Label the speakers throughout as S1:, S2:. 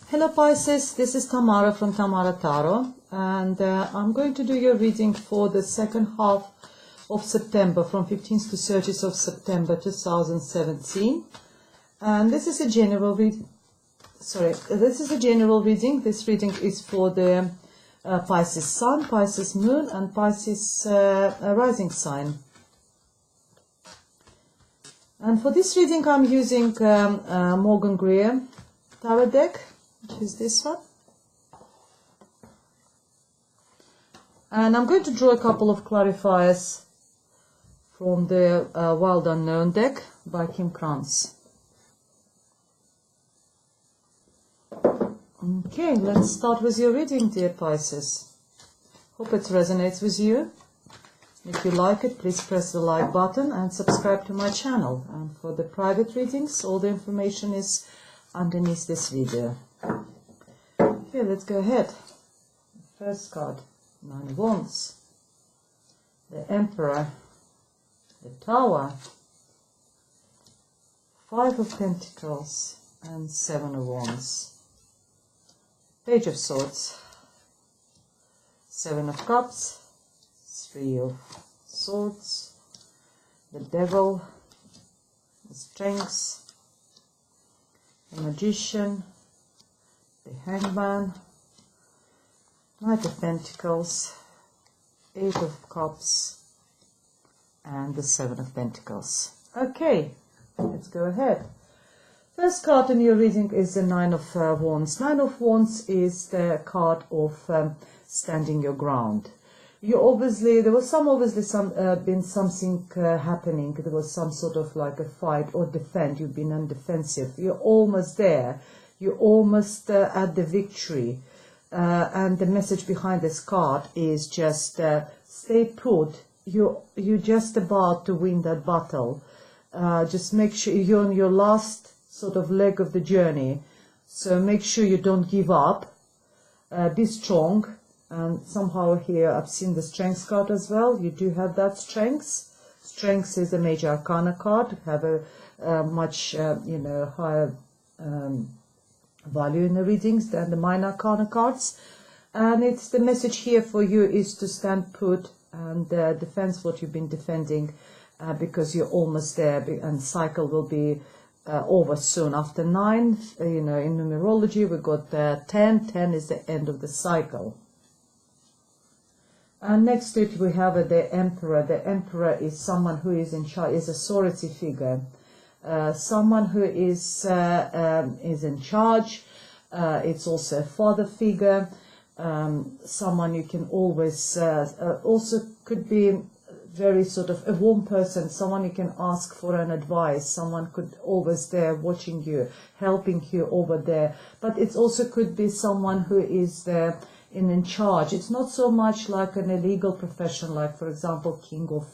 S1: Hello Pisces, this is Tamara from Tamara Tarot, and I'm going to do your reading for the second half of September, from 15th to 30th of September 2017. And this is a general reading. This reading is for the Pisces Sun, Pisces Moon, and Pisces Rising sign. And for this reading, I'm using Morgan Greer Tarot deck, which is this one. And I'm going to draw a couple of clarifiers from the Wild Unknown deck by Kim Krantz. Okay, let's start with your reading, dear Pisces. Hope it resonates with you. If you like it, please press the like button and subscribe to my channel. And for the private readings, all the information is underneath this video. Okay, let's go ahead. First card, 9 of Wands, the Emperor, the Tower, 5 of Pentacles, and 7 of Wands. Page of Swords, 7 of Cups, 3 of Swords, the Devil, the Strength, the Magician, the Hangman, Knight of Pentacles, 8 of Cups, and the 7 of Pentacles. Okay, let's go ahead. First card in your reading is the 9 of Wands. 9 of Wands is the card of standing your ground. There was been something happening. There was some sort of like a fight or defend. You've been on defensive. You're almost there. You're almost at the victory. And the message behind this card is just stay put. You're just about to win that battle. Just make sure you're on your last sort of leg of the journey. So make sure you don't give up. Be strong. And somehow here I've seen the Strength card as well. You do have that Strength. Strength is a major arcana card. You have a much higher value in the readings than the minor arcana cards. And it's the message here for you is to stand put and defend what you've been defending, because you're almost there, and cycle will be over soon. After 9, in numerology we got 10. 10 is the end of the cycle. And next to it we have the Emperor. The Emperor is someone who is in charge, is authority figure, someone who is in charge. It's also a father figure, someone you can always also could be very sort of a warm person, someone you can ask for an advice, someone could always there watching you, helping you over there. But it also could be someone who is there in charge. It's not so much like an illegal profession, like for example King of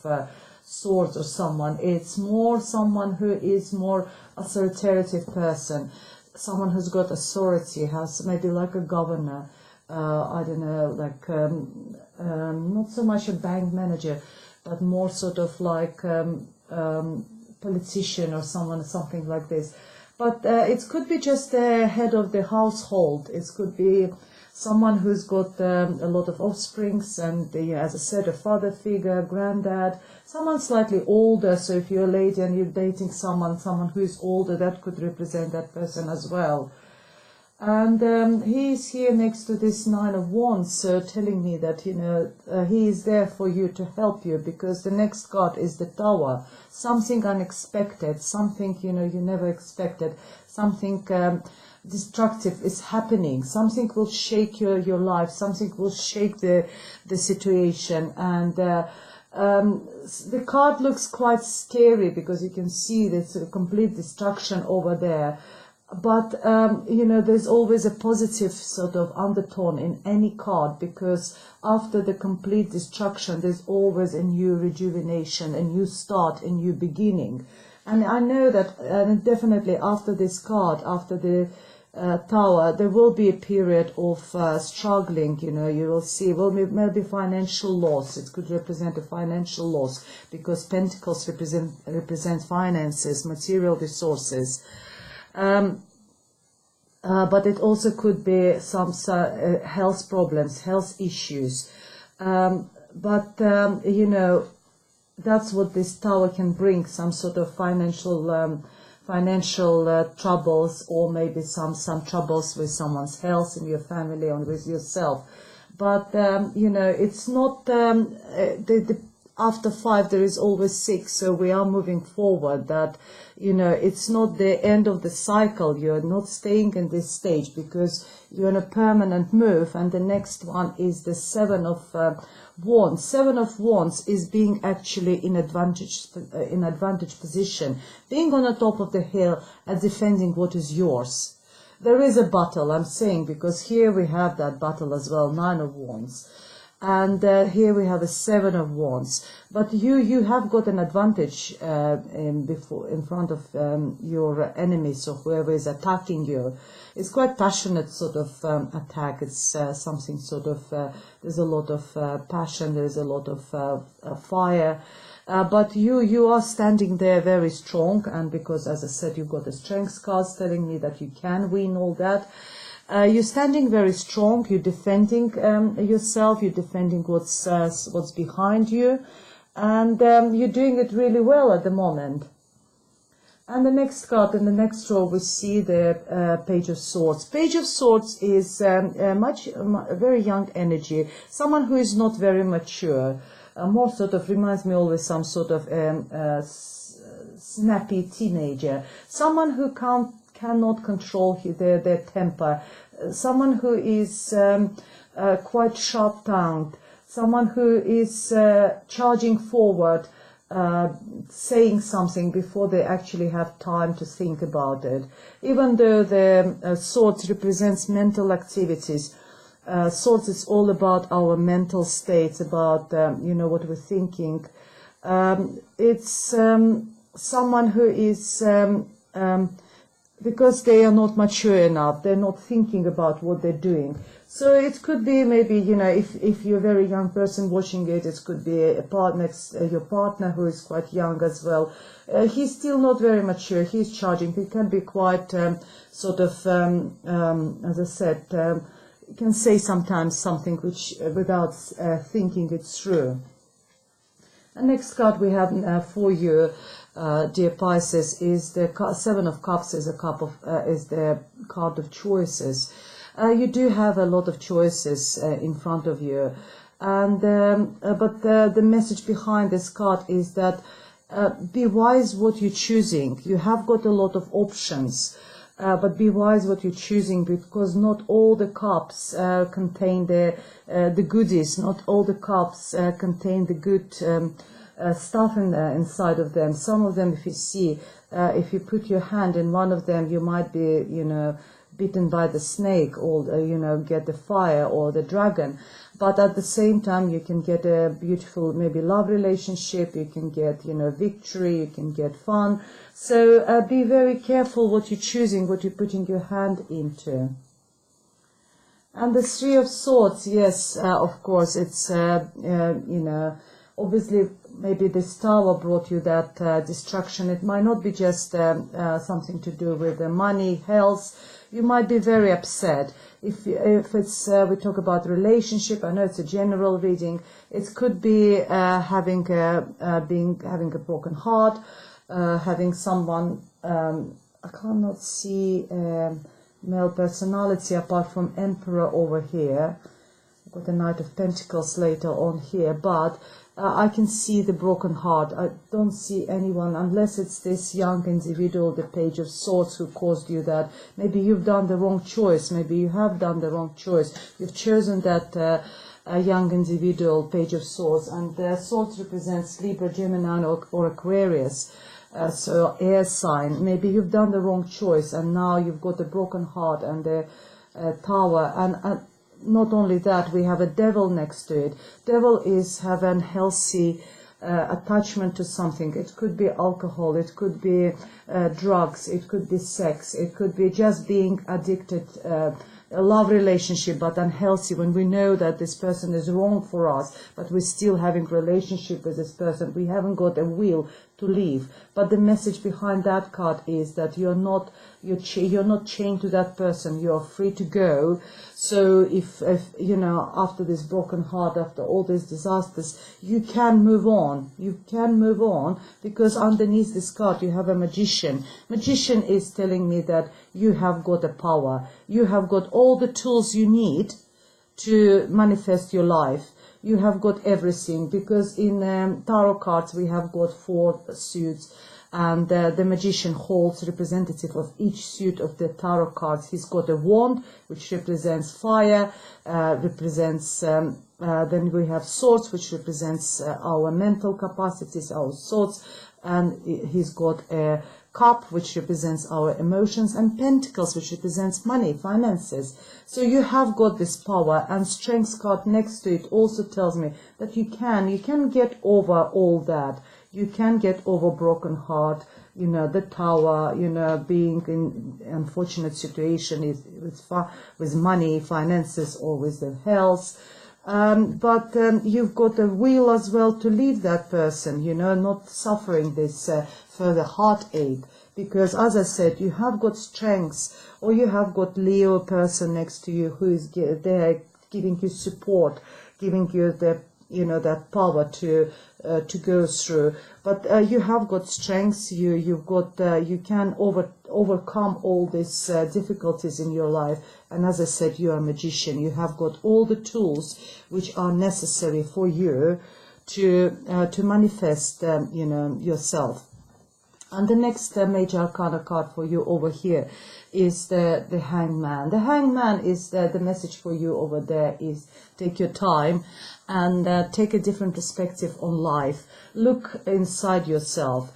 S1: Swords or someone. It's more someone who is more authoritative person, someone who's got authority, has maybe like a governor, I don't know, like not so much a bank manager, but more sort of like politician or something like this. But it could be just the head of the household. It could be someone who's got a lot of offsprings and, as I said, a father figure, granddad, someone slightly older. So if you're a lady and you're dating someone who's older, that could represent that person as well. And he's here next to this 9 of Wands, so telling me that, he is there for you to help you, because the next card is the Tower. Something unexpected, something, you never expected, something destructive is happening. Something will shake your life, something will shake the situation. And the card looks quite scary because you can see this complete destruction over there. But, there's always a positive sort of undertone in any card, because after the complete destruction, there's always a new rejuvenation, a new start, a new beginning. And I know that definitely after this card, after the Tower, there will be a period of struggling. You will see, maybe financial loss. It could represent a financial loss, because Pentacles represent finances, material resources. but it also could be some health problems, health issues. You know, that's what this tower can bring, some sort of financial troubles, or maybe some troubles with someone's health in your family or with yourself. But, you know, it's not, after 5 there is always 6, so we are moving forward. That, you know, it's not the end of the cycle. You're not staying in this stage because you're in a permanent move. And the next one is the 7 of Wands. 7 of Wands is being actually in advantage position, being on the top of the hill and defending what is yours. There is a battle, I'm saying, because here we have that battle as well, 9 of Wands. And here we have a 7 of Wands. But you have got an advantage in front of your enemies or whoever is attacking you. It's quite passionate sort of attack. It's something sort of, there's a lot of passion, there's a lot of fire. But you are standing there very strong, and because, as I said, you've got the strength cards telling me that you can win all that. You're standing very strong. You're defending yourself. You're defending what's behind you, and you're doing it really well at the moment. And the next card in the next row, we see the Page of Swords. Page of Swords is a very young energy, someone who is not very mature. More sort of reminds me always some sort of snappy teenager, someone who cannot control their temper, someone who is quite sharp-tongued, someone who is charging forward, saying something before they actually have time to think about it. Even though the swords represents mental activities, swords is all about our mental states, about you know, what we're thinking. It's someone who is because they are not mature enough, they're not thinking about what they're doing. So it could be maybe, you know, if you're a very young person watching it, it could be your partner who is quite young as well. He's still not very mature, he's charging, he can be quite sort of, as I said, you can say sometimes something which without thinking it through. The next card we have for you, dear Pisces, is the 7 of Cups. Is the card of choices. You do have a lot of choices in front of you, and but the message behind this card is that be wise what you're choosing. You have got a lot of options. But be wise what you're choosing, because not all the cups contain the goodies. Not all the cups contain the good stuff inside of them. Some of them, if you see, if you put your hand in one of them, you might be, you know, bitten by the snake, or you know, get the fire or the dragon. But at the same time, you can get a beautiful, maybe love relationship. You can get, you know, victory. You can get fun. So be very careful what you're choosing, what you're putting your hand into. And the 3 of Swords, yes, of course, it's, you know, obviously maybe this tower brought you that distraction. It might not be just something to do with the money, health. You might be very upset. If it's, we talk about relationship, I know it's a general reading. It could be having a broken heart. Having someone, I cannot see male personality apart from Emperor over here. I've got the Knight of Pentacles later on here, but I can see the broken heart. I don't see anyone, unless it's this young individual, the Page of Swords, who caused you that. Maybe you've done the wrong choice. Maybe you have done the wrong choice. You've chosen that young individual, Page of Swords, and Swords represents Libra, Gemini, or Aquarius. So air sign. Maybe you've done the wrong choice, and now you've got a broken heart and a tower. And not only that, we have a devil next to it. Devil is have an healthy attachment to something. It could be alcohol, it could be drugs, it could be sex, it could be just being addicted a love relationship but unhealthy, when we know that this person is wrong for us, but we're still having relationship with this person, we haven't got a will to leave. But the message behind that card is that you're not chained to that person. You're free to go. So if you know, after this broken heart, after all these disasters, you can move on. You can move on, because underneath this card you have a magician. Magician is telling me that you have got a power. You have got all the tools you need to manifest your life. You have got everything, because in tarot cards we have got 4 suits, and the magician holds representative of each suit of the tarot cards. He's got a wand, which represents fire, then we have swords, which represents our mental capacities, our thoughts, and he's got a cup, which represents our emotions, and pentacles, which represents money, finances. So you have got this power, and strength card next to it also tells me that you can get over all that. You can get over broken heart, you know, the tower, you know, being in unfortunate situation with money, finances, or with the health. But you've got a will as well to leave that person, you know, not suffering this further heartache. Because, as I said, you have got strengths, or you have got Leo person next to you who is there giving you support, giving you the, you know, that power to go through. But you have got strengths. You can overcome all these difficulties in your life. And as I said, you are a magician. You have got all the tools which are necessary for you to manifest, you know, yourself. And the next major arcana card for you over here is the Hangman. The Hangman is the message for you over there is take your time and take a different perspective on life. Look inside yourself.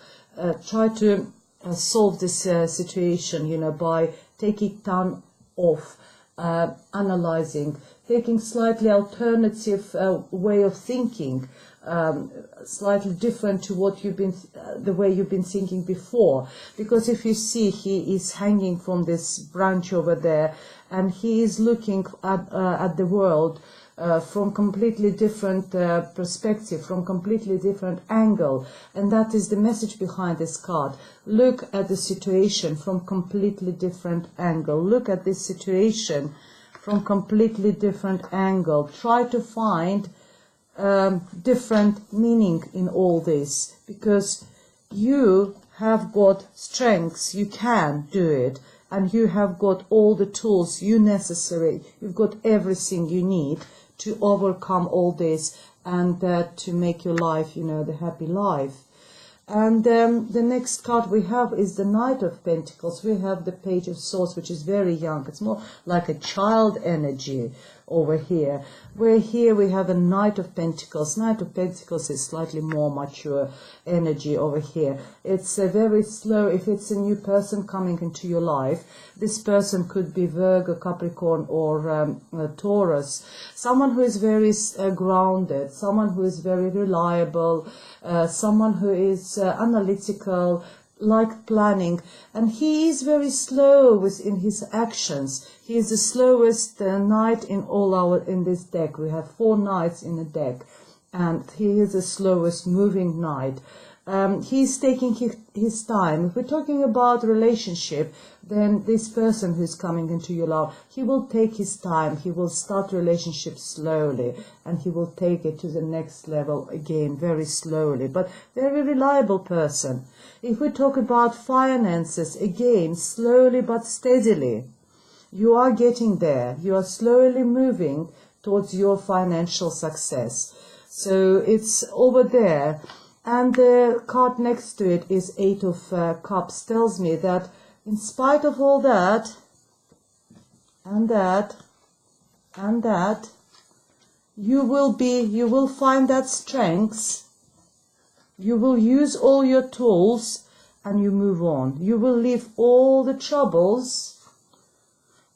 S1: Try to solve this situation, you know, by taking time off, analyzing, taking slightly alternative way of thinking, slightly different to what the way you've been thinking before. Because if you see, he is hanging from this branch over there, and he is looking at the world from completely different perspective, from completely different angle. And that is the message behind this card. Look at the situation from completely different angle. Look at this situation from completely different angle. Try to find different meaning in all this, because you have got strengths. You can do it, and you have got all the tools you necessary. You've got everything you need to overcome all this and to make your life, you know, the happy life. And the next card we have is the Knight of Pentacles. We have the Page of Swords, which is very young. It's more like a child energy over here. Where here we have a Knight of Pentacles. Knight of Pentacles is slightly more mature energy over here. It's a very slow. If it's a new person coming into your life, this person could be Virgo, Capricorn, or Taurus. Someone who is very grounded, someone who is very reliable, someone who is analytical, like planning, and he is very slow in his actions. He is the slowest knight in this deck. We have 4 knights in the deck, and he is the slowest moving knight. He's taking his time. If we're talking about relationship, then this person who's coming into your life, he will take his time. He will start relationship slowly, and he will take it to the next level again very slowly, but very reliable person. If we talk about finances, again, slowly but steadily. You are getting there. You are slowly moving towards your financial success. So it's over there. And the card next to it is 8 of Cups. Tells me that in spite of all that, and that, and that, you will find that strength. You will use all your tools, and you move on. You will leave all the troubles,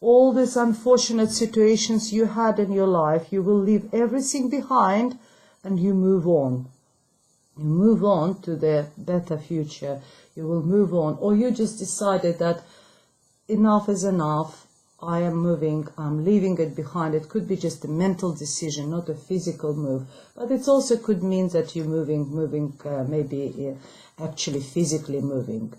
S1: all these unfortunate situations you had in your life. You will leave everything behind, and you move on. You move on to the better future. You will move on. Or you just decided that enough is enough. I am moving, I'm leaving it behind. It could be just a mental decision, not a physical move. But it also could mean that you're moving, maybe actually physically moving.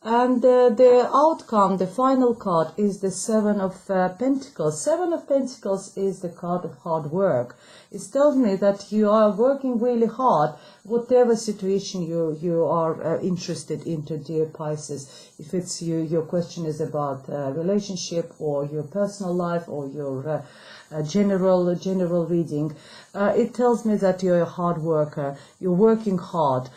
S1: And the outcome, the final card, is the Seven of Pentacles. Seven of Pentacles is the card of hard work. It tells me that you are working really hard, whatever situation you are interested into, dear Pisces. If it's your question is about relationship or your personal life or your general reading, it tells me that you're a hard worker. You're working hard.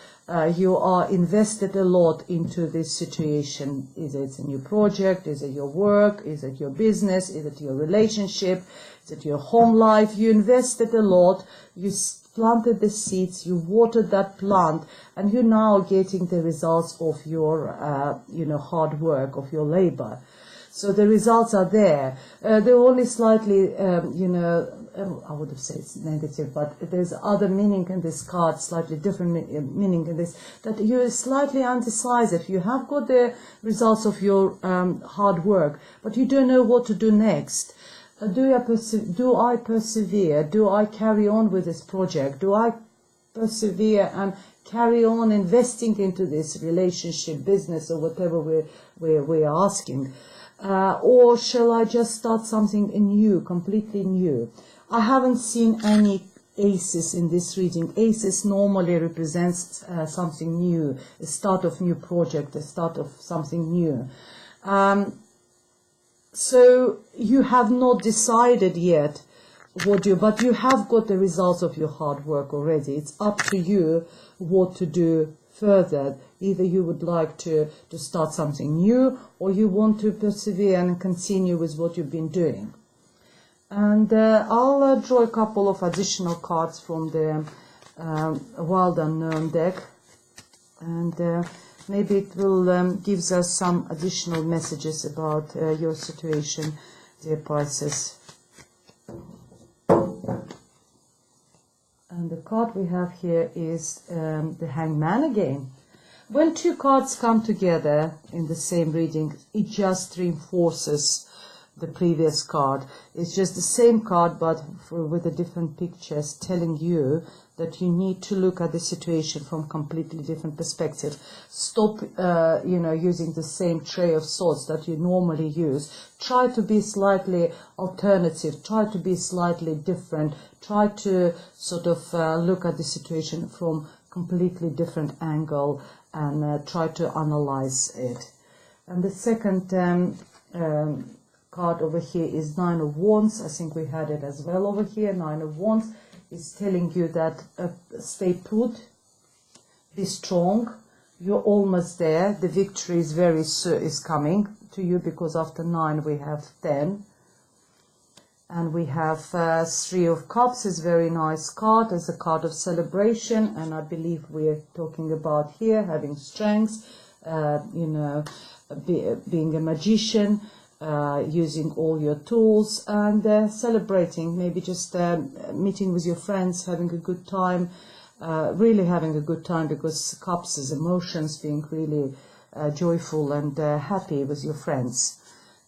S1: You are invested a lot into this situation. Is it a new project? Is it your work? Is it your business? Is it your relationship? Is it your home life? You invested a lot. You planted the seeds. You watered that plant, and you're now getting the results of your, hard work, of your labor. So the results are there. They're only slightly, I would have said it's negative, but there's other meaning in this card, slightly different meaning in this, that you're slightly indecisive. You have got the results of your hard work, but you don't know what to do next. Do I persevere? Do I carry on with this project? Do I persevere and carry on investing into this relationship, business, or whatever we're asking? Or shall I just start something new, completely new? I haven't seen any aces in this reading. Aces normally represents something new, a start of new project, a start of something new. So you have not decided yet but you have got the results of your hard work already. It's up to you what to do further. Either you would like to start something new, or you want to persevere and continue with what you've been doing. And I'll draw a couple of additional cards from the Wild Unknown deck, and maybe it will gives us some additional messages about your situation, dear Pisces. And the card we have here is the Hangman again. When two cards come together in the same reading, it just reinforces the previous card. It's just the same card, but with a different pictures, telling you that you need to look at the situation from completely different perspective. Stop, using the same tray of swords that you normally use. Try to be slightly alternative. Try to be slightly different. Try to sort of look at the situation from completely different angle and try to analyze it. And the second card over here is Nine of Wands. I think we had it as well over here. Nine of Wands is telling you that stay put, be strong. You're almost there. The victory is coming to you, because after 9 we have 10. And we have Three of Cups is very nice card. It's a card of celebration, and I believe we're talking about here having strength, being a magician, using all your tools, and celebrating, maybe just meeting with your friends, having a good time, really having a good time, because Cups is emotions, being really joyful and happy with your friends.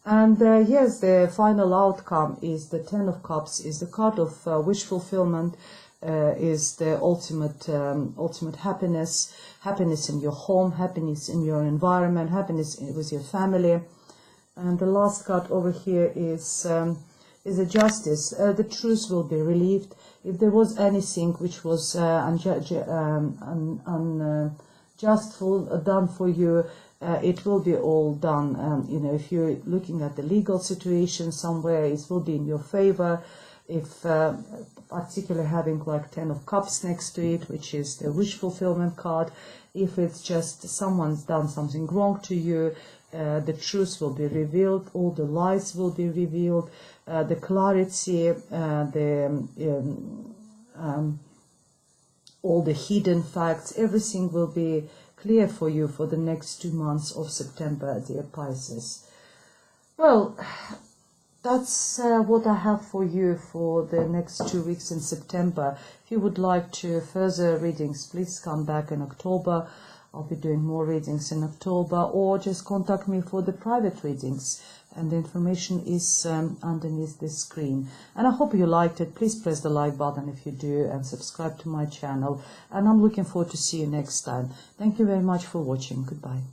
S1: And yes, the final outcome is the Ten of Cups, is the card of wish fulfillment, is the ultimate happiness, happiness in your home, happiness in your environment, happiness with your family. And the last card over here is a justice. The truth will be relieved. If there was anything which was unjust done for you, it will be all done. If you're looking at the legal situation somewhere, it will be in your favor. If particularly having like 10 of Cups next to it, which is the wish fulfillment card, if it's just someone's done something wrong to you, the truth will be revealed, all the lies will be revealed, the clarity, all the hidden facts, everything will be clear for you for the next 2 months of September, dear Pisces. Well, that's what I have for you for the next 2 weeks in September. If you would like to further readings, please come back in October. I'll be doing more readings in October, or just contact me for the private readings. And the information is underneath this screen. And I hope you liked it. Please press the like button if you do, and subscribe to my channel. And I'm looking forward to see you next time. Thank you very much for watching. Goodbye.